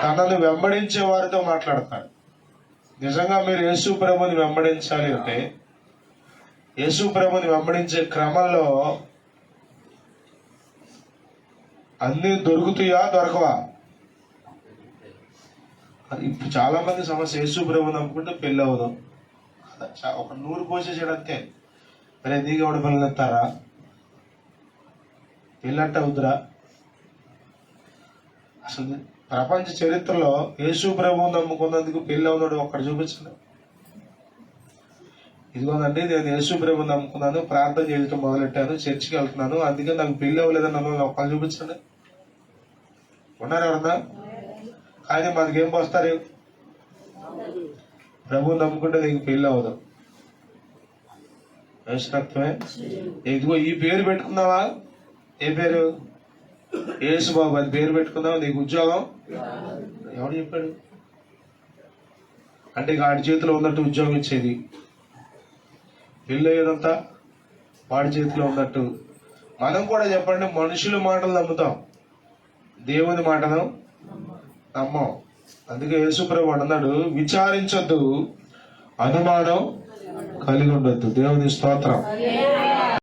తనను వెంబడించే వారితో మాట్లాడతాడు. నిజంగా మీరు యేసు ప్రభుని వెంబడించాలి అంటే యేసు ప్రభుని వెంబడించే క్రమంలో అన్ని దొరుకుతాయా దొరకవా? ఇప్పుడు చాలా మంది సమస్య యేసు ప్రభుని నమ్ముకుంటే పెళ్ళి అవ్వదు. ఒక 100 పోసేసాడు అంతే. మరి ఎందుకు ఎవడ పిల్లలు ఎత్తారా? పెళ్ళంట అవుతురా? అసలు ప్రపంచ చరిత్రలో యేసు ప్రభువుని నమ్ముకున్నందుకు పెళ్ళి అవుతాడు ఒక్కడు చూపించండి. ఇదిగోనండి, నేను యేసు ప్రభువుని నమ్ముకున్నాను, ప్రార్థన చేయటం మొదలెట్టాను, చర్చికి వెళ్తున్నాను, అందుకే నాకు పెళ్ళి అవ్వలేదని నమ్మల్ని ఒక్కడు చూపించండి. ఉన్నారు ఎవరన్నా? కానీ మనకేం పోస్తారు? ప్రభువుని నమ్ముకుంటే నీకు పెళ్ళి అవ్వదు. రక్తమే. ఇదిగో ఈ పేరు పెట్టుకున్నావా? ఏ పేరు? యేసు బాబు అని పేరు పెట్టుకున్నావా? నీకు ఉద్యోగం ఎవడు చెప్పాడు? అంటే వాడి చేతిలో ఉన్నట్టు ఉద్యోగం ఇచ్చేది, పెళ్ళి అయ్యేదంతా వాడి చేతిలో ఉన్నట్టు. మనం కూడా చెప్పండి, మనుషుల మాటలు నమ్ముతాం, దేవుని మాటను నమ్మం. అందుకే యేసుప్రభువు అన్నాడు, విచారించొద్దు, అనుమానం కలిగి ఉండొద్దు. దేవుని స్తోత్రం.